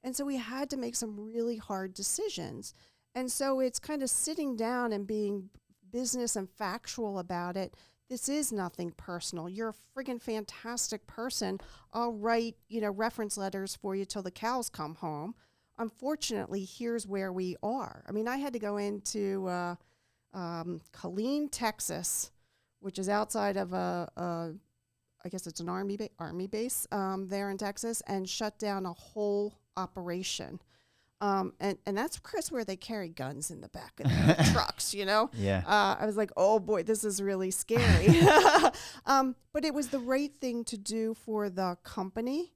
And so we had to make some really hard decisions. And so it's kind of sitting down and being business and factual about it. This is nothing personal. You're a friggin' fantastic person. I'll write, reference letters for you till the cows come home. Unfortunately, here's where we are. I mean, I had to go into Cheine, Texas, which is outside of I guess it's an army base there in Texas, and shut down a whole operation. And that's, Chris, where they carry guns in the back of the trucks, Yeah. I was like, oh boy, this is really scary. But it was the right thing to do for the company.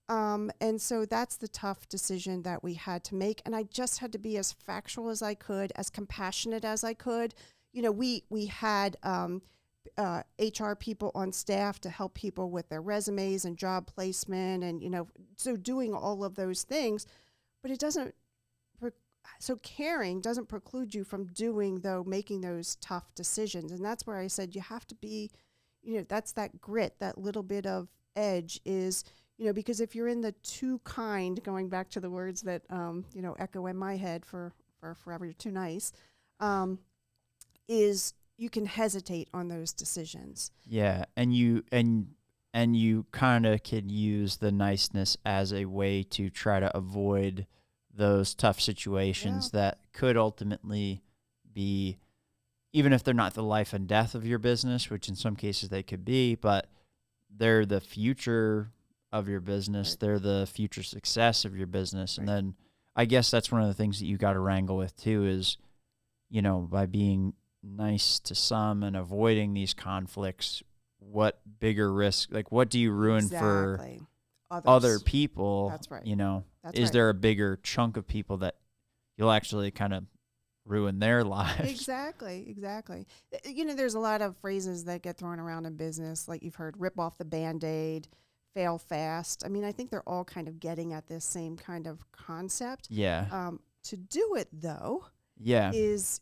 And so that's the tough decision that we had to make. And I just had to be as factual as I could, as compassionate as I could. We had HR people on staff to help people with their resumes and job placement and, so doing all of those things. But it doesn't, so caring doesn't preclude you from making those tough decisions. And that's where I said you have to be, that's that grit, that little bit of edge is, because if you're in the too kind, going back to the words that, echo in my head for forever, you're too nice, is you can hesitate on those decisions. Yeah. And you kind of could use the niceness as a way to try to avoid those tough situations that could ultimately be, even if they're not the life and death of your business, which in some cases they could be, but they're the future of your business. Right. They're the future success of your business. Right. And then I guess that's one of the things that you got to wrangle with too is, by being nice to some and avoiding these conflicts, what bigger risk, like what do you ruin for other people? That's right. Is there a bigger chunk of people that you'll actually kind of ruin their lives? Exactly. There's a lot of phrases that get thrown around in business, like you've heard, rip off the Band-Aid, fail fast. I mean, I think they're all kind of getting at this same kind of concept. Yeah. To do it though, is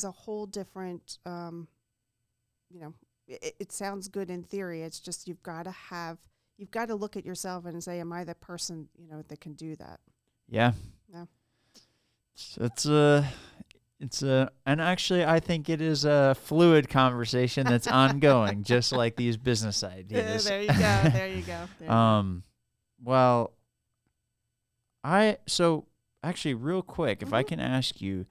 a whole different, it sounds good in theory. It's just you've got to look at yourself and say, am I the person, that can do that? Yeah. So and actually I think it is a fluid conversation that's ongoing, just like these business ideas. There you go. Well, so actually real quick, if I can ask you,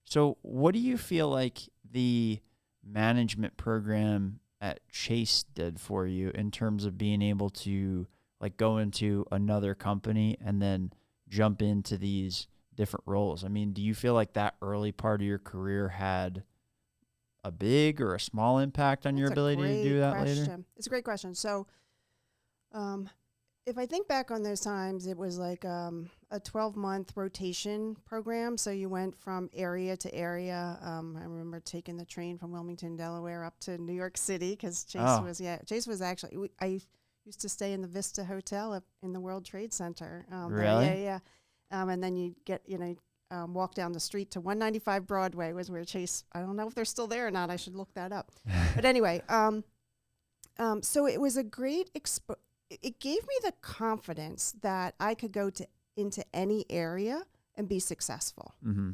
so what do you feel like the management program at Chase did for you in terms of being able to like go into another company and then jump into these different roles? I mean, do you feel like that early part of your career had a big or a small impact on your ability to do that later? It's a great question. So, if I think back on those times, it was like a 12-month rotation program. So you went from area to area. I remember taking the train from Wilmington, Delaware, up to New York City because Chase was actually. I used to stay in the Vista Hotel in the World Trade Center. Really? Yeah. And then you get walk down the street to 195 Broadway was where Chase. I don't know if they're still there or not. I should look that up. But anyway, so it was a great it gave me the confidence that I could go into any area and be successful. Mm-hmm.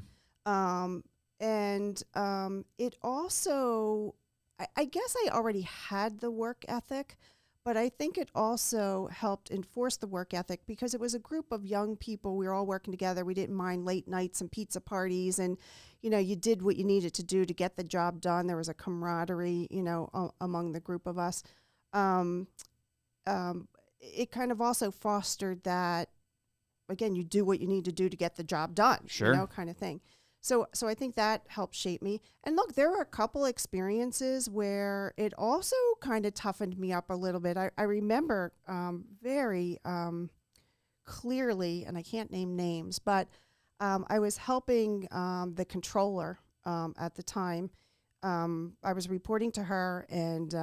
It also, I guess I already had the work ethic, but I think it also helped enforce the work ethic because it was a group of young people. We were all working together. We didn't mind late nights and pizza parties, and you did what you needed to do to get the job done. There was a camaraderie, among the group of us. it kind of also fostered that, again, you do what you need to do to get the job done, Sure. kind of thing. So I think that helped shape me. And look, there were a couple experiences where it also kind of toughened me up a little bit. I remember very clearly, and I can't name names, but I was helping the controller at the time. I was reporting to her, and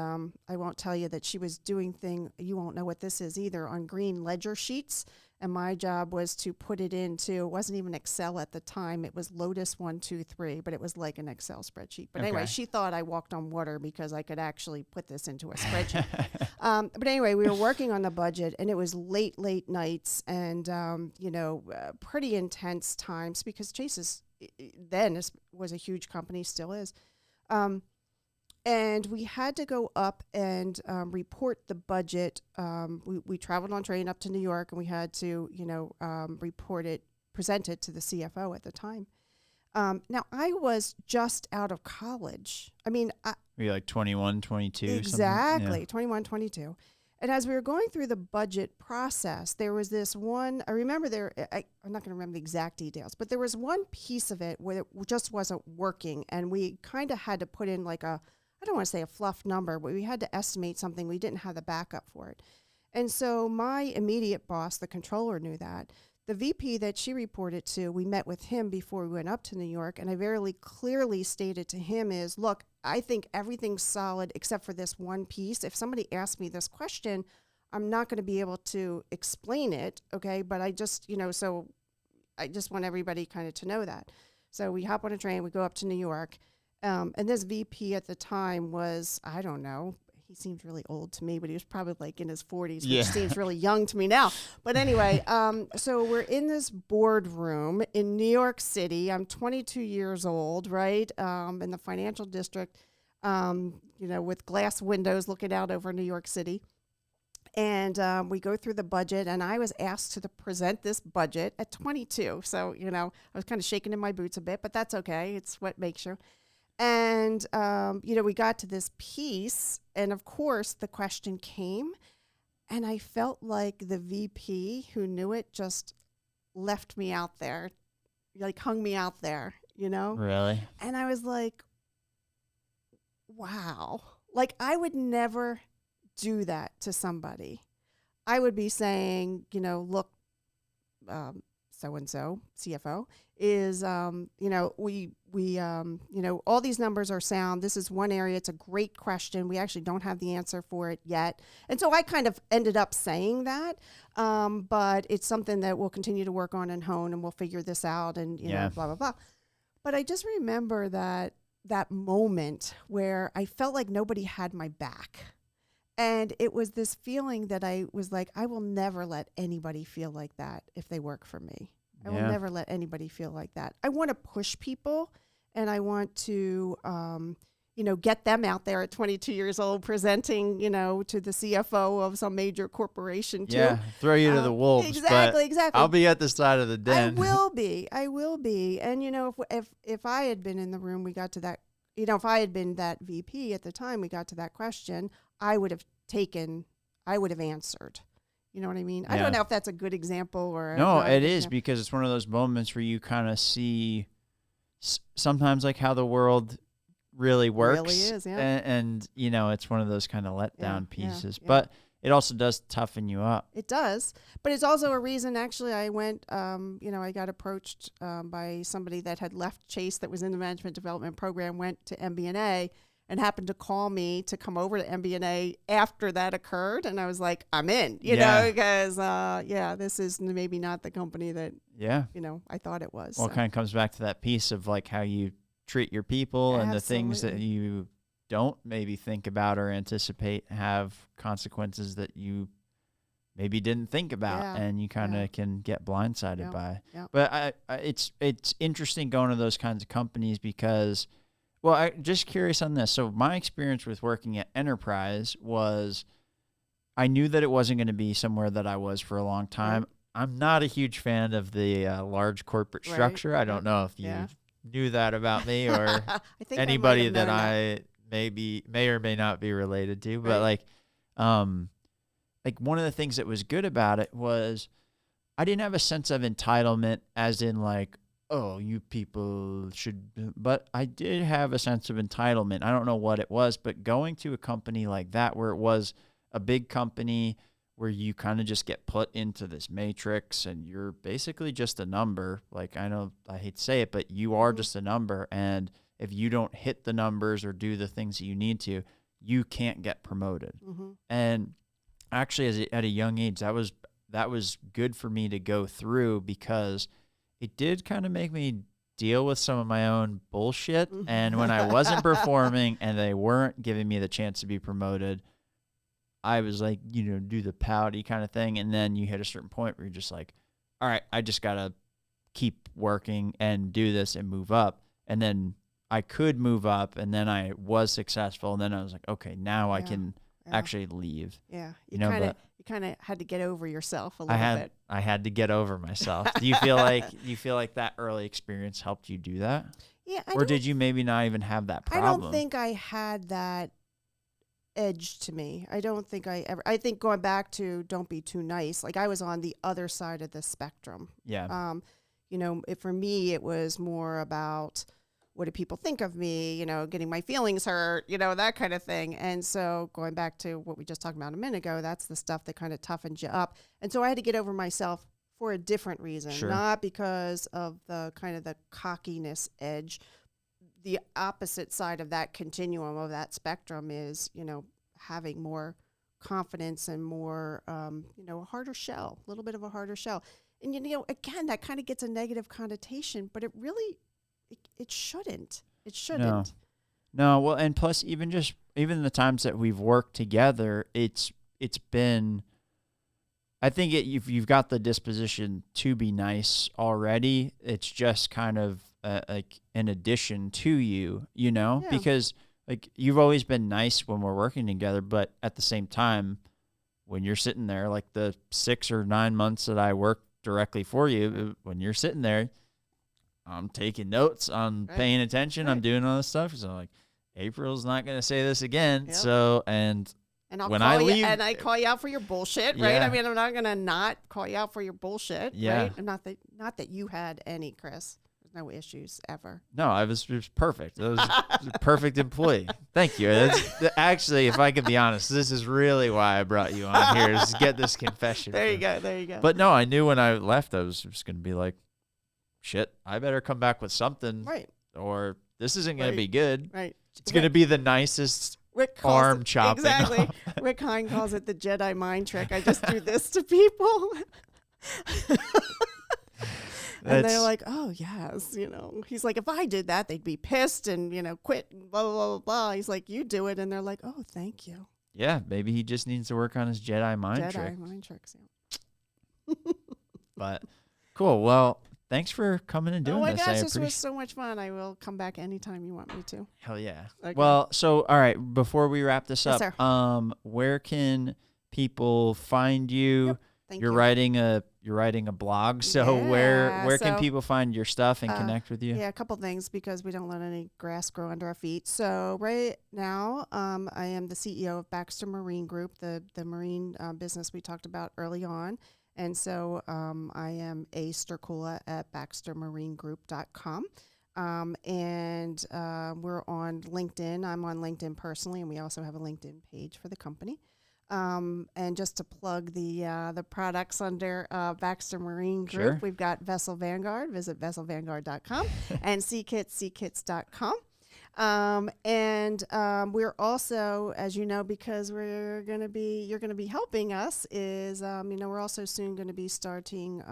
I won't tell you that she was doing you won't know what this is either, on green ledger sheets. And my job was to put it into, it wasn't even Excel at the time. It was Lotus 123, but it was like an Excel spreadsheet. But anyway, she thought I walked on water because I could actually put this into a spreadsheet. But anyway, we were working on the budget, and it was late nights and, pretty intense times because Chase was a huge company, still is. And we had to go up and report the budget. We traveled on train up to New York, and we had to, present it to the CFO at the time. Now, I was just out of college. I mean, were you like 21, 22? Exactly, 21, 22. And as we were going through the budget process, there was this one, I remember I'm not going to remember the exact details, but there was one piece of it where it just wasn't working. And we kind of had to put in like I don't want to say a fluff number, but we had to estimate something. We didn't have the backup for it. And so my immediate boss, the controller, knew that. The VP that she reported to, we met with him before we went up to New York, and I very clearly stated to him is, look, I think everything's solid except for this one piece. If somebody asks me this question, I'm not going to be able to explain it, okay? But I just, so I just want everybody kind of to know that. So we hop on a train, we go up to New York. And this VP at the time was, I don't know, he seemed really old to me, but he was probably like in his 40s, which seems really young to me now. But anyway, so we're in this boardroom in New York City. I'm 22 years old, right, in the financial district, with glass windows looking out over New York City. And we go through the budget, and I was asked to present this budget at 22. So, I was kind of shaking in my boots a bit, but that's okay. It's what makes you. And, we got to this piece, and of course the question came, and I felt like the VP who knew it just left me out there, like hung me out there, Really? And I was like, wow. Like, I would never do that to somebody. I would be saying, look, so-and-so, CFO, is, all these numbers are sound. This is one area. It's a great question. We actually don't have the answer for it yet. And so I kind of ended up saying that, but it's something that we'll continue to work on and hone, and we'll figure this out and, blah, blah, blah. But I just remember that moment where I felt like nobody had my back. And it was this feeling that I was like, I will never let anybody feel like that if they work for me. I will never let anybody feel like that. I want to push people, and I want to, get them out there at 22 years old presenting, to the CFO of some major corporation too. Yeah, throw you to the wolves. Exactly. I'll be at the side of the den. I will be. And, if I had been in the room, we got to that, if I had been that VP at the time, we got to that question, I would have answered. You know what I mean? Yeah. I don't know if that's a good example or... No, it is, because it's one of those moments where you kind of see sometimes like how the world really works. It really is, yeah. And it's one of those kind of letdown pieces. Yeah. But it also does toughen you up. It does. But it's also a reason, actually, I went, I got approached by somebody that had left Chase that was in the management development program, went to MBNA, and happened to call me to come over to MBNA after that occurred. And I was like, I'm in, because, this is maybe not the company that, I thought it was. Well, it kind of comes back to that piece of like how you treat your people. Absolutely. And the things that you don't maybe think about or anticipate have consequences that you maybe didn't think about, and you kind of can get blindsided by. Yeah. But it's interesting going to those kinds of companies because... Well, I'm just curious on this. So my experience with working at Enterprise was I knew that it wasn't going to be somewhere that I was for a long time. Right. I'm not a huge fan of the large corporate structure. I don't know if you knew that about me or anybody that I may or may not be related to. But like one of the things that was good about it was I didn't have a sense of entitlement as in like, oh, you people should, but I did have a sense of entitlement. I don't know what it was, but going to a company like that where it was a big company where you kind of just get put into this matrix and you're basically just a number. Like, I know I hate to say it, but you are just a number. And if you don't hit the numbers or do the things that you need to, you can't get promoted. And actually, at a young age, that was good for me to go through because it did kind of make me deal with some of my own bullshit. And when I wasn't performing and they weren't giving me the chance to be promoted, I was like, do the pouty kind of thing. And then you hit a certain point where you're just like, all right, I just got to keep working and do this and move up. And then I could move up, and then I was successful. And then I was like, okay, now I can actually leave. Yeah. You kind of had to get over yourself a little bit. I had to get over myself. Do you feel like that early experience helped you do that? Yeah. Or did you maybe not even have that problem? I don't think I had that edge to me. I don't think I think going back to don't be too nice, like I was on the other side of the spectrum. Yeah. For me, it was more about what do people think of me, getting my feelings hurt, that kind of thing. And so going back to what we just talked about a minute ago, that's the stuff that kind of toughens you up. And so I had to get over myself for a different reason, not because of the kind of the cockiness edge. The opposite side of that continuum of that spectrum is, having more confidence and more, a harder shell, a little bit of a harder shell. And, again, that kind of gets a negative connotation, but it really, it shouldn't. It shouldn't. No. Well, and plus even the times that we've worked together, it's been, I think you've got the disposition to be nice already. It's just kind of like an addition to you, because like you've always been nice when we're working together, but at the same time, when you're sitting there, like the 6 or 9 months that I worked directly for you, when you're sitting there, I'm taking notes, I'm paying attention, I'm doing all this stuff. So like, April's not going to say this again. Yep. So, and when I leave, and I call you out for your bullshit, right? Yeah. I mean, I'm not going to not call you out for your bullshit, Yeah. right? And not that you had any, Chris. There's no issues ever. No, it was perfect. It was a perfect employee. Thank you. Actually, if I could be honest, this is really why I brought you on here, is to get this confession. There you go. But no, I knew when I left, I was just going to be like, shit, I better come back with something. Right. Or this isn't going to be good. Right. It's going to be the nicest arm chopping. Exactly. Rick Hine calls it the Jedi mind trick. I just do this to people. And they're like, oh, yes. He's like, if I did that, they'd be pissed and, quit and blah, blah, blah, blah. He's like, you do it. And they're like, oh, thank you. Yeah. Maybe he just needs to work on his Jedi mind tricks. Yeah. But cool. Well, thanks for coming and doing this. Oh my gosh, this was so much fun. I will come back anytime you want me to. Hell yeah. Okay. Well, so all right, before we wrap this up, sir. Where can people find you? Yep. Thank you're you. writing a blog. So where can people find your stuff and connect with you? Yeah, a couple things because we don't let any grass grow under our feet. So right now, I am the CEO of Baxter Marine Group, the marine business we talked about early on. And so I am a Stercula at baxtermarinegroup.com. And we're on LinkedIn. I'm on LinkedIn personally, and we also have a LinkedIn page for the company. And just to plug the products under Baxter Marine Group, we've got Vessel Vanguard. Visit vesselvanguard.com and seakits.com. And we're also, as you know, because you're going to be helping us, is we're also soon going to be starting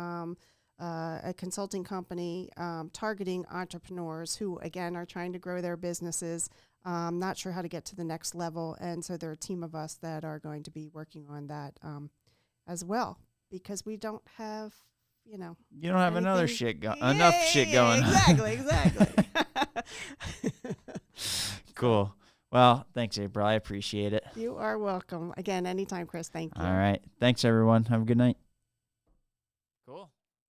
a consulting company targeting entrepreneurs who, again, are trying to grow their businesses. Not sure how to get to the next level. And so there are a team of us that are going to be working on that as well, because we don't have, you don't have enough shit going on. Exactly. Cool. Well, thanks, April. I appreciate it. You are welcome. Again, anytime, Chris. Thank you. All right. Thanks, everyone. Have a good night. Cool.